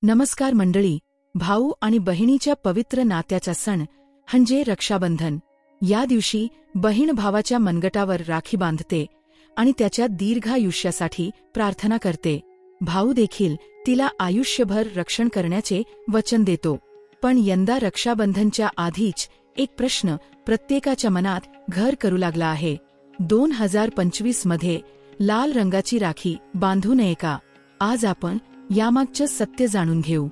नमस्कार मंडळी. भाऊ आणि बहिणीच्या पवित्र नात्याचा सण म्हणजे रक्षाबंधन. या दिवशी बहीण भावाच्या मनगटावर राखी बांधते आणि त्याच्या दीर्घायुष्यासाठी प्रार्थना करते. भाऊ देखील तिला आयुष्यभर रक्षण करण्याचे वचन देतो. पण यंदा रक्षाबंधनच्या आधीच एक प्रश्न प्रत्येकाच्या मनात घर करू लागला आहे. 2025 मध्ये लाल रंगाची राखी बांधू नये का? आज आपण यामागचं सत्य जाणून घेऊ.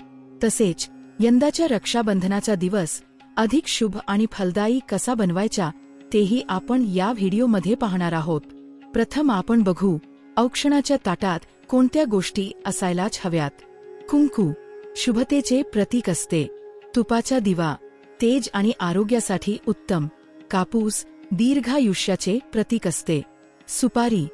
तसेच यंदाच्या रक्षाबंधनाचा दिवस अधिक शुभ आणि फलदायी कसा बनवायचा तेही आपण या व्हिडिओमध्ये पाहणार आहोत. प्रथम आपण बघू, औक्षणाच्या ताटात कोणत्या गोष्टी असायलाच हव्यात. कुंकू शुभतेचे प्रतीक असते. तुपाचा दिवा तेज आणि आरोग्यासाठी उत्तम. कापूस दीर्घायुष्याचे प्रतीक असते. सुपारी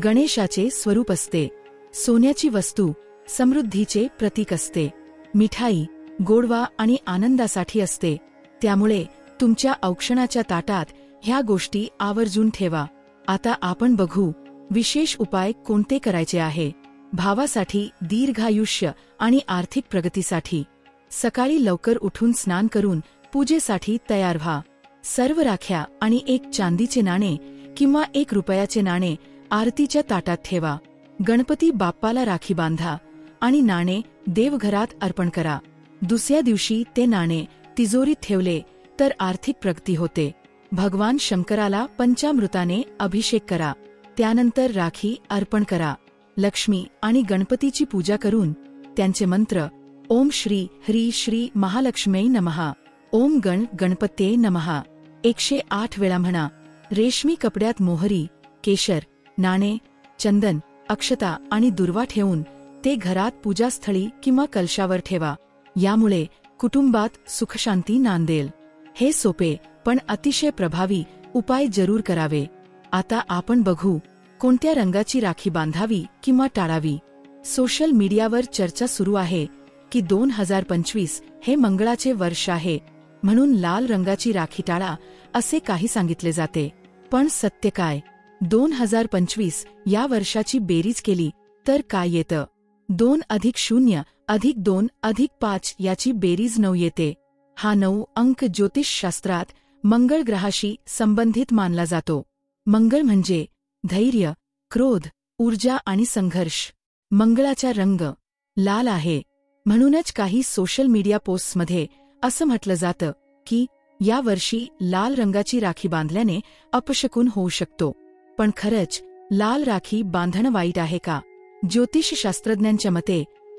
गणेशाचे स्वरूप असते. सोन्याची वस्तू समृद्धीचे प्रतीक असते. मिठाई गोडवा आणि आनंदासाठी असते. त्यामुळे तुमच्या औक्षणाच्या ताटात ह्या गोष्टी आवर्जून ठेवा. आता आपण बघू विशेष उपाय कोणते करायचे आहे. भावासाठी दीर्घायुष्य आणि आर्थिक प्रगतीसाठी सकाळी लवकर उठून स्नान करून पूजेसाठी तयार व्हा. सर्व राख्या आणि एक चांदीचे नाणे किंवा 1 रुपयाचे नाणे आरतीच्या ताटात ठेवा. गणपती बाप्पाला राखी बांधा आणि नाणे देवघरात अर्पण करा. दुसऱ्या दिवशी ते नाणे तिजोरीत ठेवले तर आर्थिक प्रगती होते. भगवान शंकराला पंचामृताने अभिषेक करा. त्यानंतर राखी अर्पण करा. लक्ष्मी आणि गणपतीची पूजा करून त्यांचे मंत्र ओम श्री ह्री श्री महालक्ष्म्यै नमः, ओम गण गणपत्ये नमः 108 वेळा म्हणा. रेशमी कपड्यात मोहरी, केशर, नाणे, चंदन, अक्षता आणि दुर्वा ठेवून ते घरात पूजास्थळी किंवा कलशावर ठेवा. यामुळे कुटुंबात सुखशांती नांदेल. हे सोपे पण अतिशय प्रभावी उपाय जरूर करावे. आता आपण बघू कोणत्या रंगाची राखी बांधावी किंवा टाळावी. सोशल मीडियावर चर्चा सुरू आहे की 2025 हे मंगळाचे वर्ष आहे, म्हणून लाल रंगाची राखी टाळा असे काही सांगितले जाते. पण सत्य काय? 2025 या वर्षाची बेरीज केली तर काय येतं? 2 + 0 + 2 + 5 याची बेरीज 9 येते. हा 9 अंक ज्योतिषशास्त्रात मंगळ ग्रहाशी संबंधित मानला जातो. मंगळ म्हणजे धैर्य, क्रोध, ऊर्जा आणि संघर्ष. मंगळाचा रंग लाल आहे. म्हणूनच काही सोशल मीडिया पोस्ट्समध्ये असं म्हटलं जातं की या वर्षी लाल रंगाची राखी बांधल्याने अपशकुन होऊ शकतो. पण खरंच लाल राखी बांधणं वाईट आहे का? ज्योतिषशास्त्रज्ञांच्या मते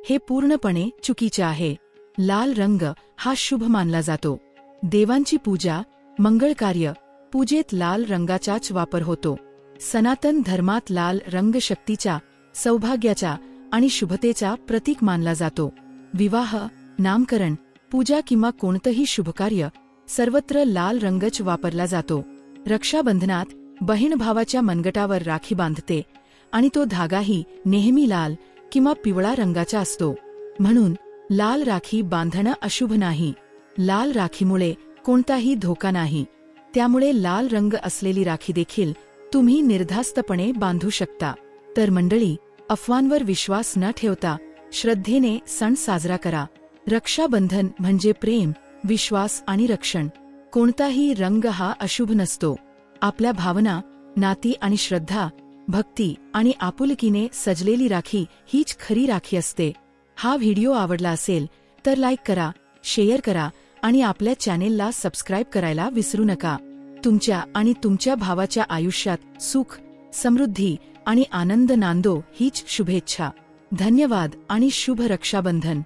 हे पूर्णपणे चुकीचे आहे. लाल रंग हा शुभ मानला जातो. देवांची पूजा, मंगळ कार्य पूजेत लाल रंगाचाच वापर होतो. सनातन धर्मात लाल रंग शक्तीचा, सौभाग्याचा आणि शुभतेचा प्रतीक मानला जातो. विवाह, नामकरण, पूजा किंवा कोणतंही शुभकार्य सर्वत्र लाल रंगच वापरला जातो. रक्षाबंधनात बहीण भावाच्या मनगटावर राखी बांधते आणि तो धागाही नेहमी लाल किंवा पिवळा रंगाचा असतो. म्हणून लाल राखी बांधणं अशुभ नाही. लाल राखीमुळे कोणताही धोका नाही. त्यामुळे लाल रंग असलेली राखी देखील तुम्ही निर्धास्तपणे बांधू शकता. तर मंडळी, अफवांवर विश्वास न ठेवता श्रद्धेने सण साजरा करा. रक्षाबंधन म्हणजे प्रेम, विश्वास आणि रक्षण. कोणताही रंग हा अशुभ नसतो. आपल्या भावना, नाती आणि श्रद्धा, भक्ती आणि आपुलकीने सजलेली राखी हीच खरी राखी असते. हा व्हिडिओ आवडला असेल तर लाईक करा, शेअर करा आणि आपल्या चॅनेलला सबस्क्राईब करायला विसरू नका. तुमच्या आणि तुमच्या भावाच्या आयुष्यात सुख, समृद्धी आणि आनंद नांदो हीच शुभेच्छा. धन्यवाद आणि शुभ रक्षाबंधन.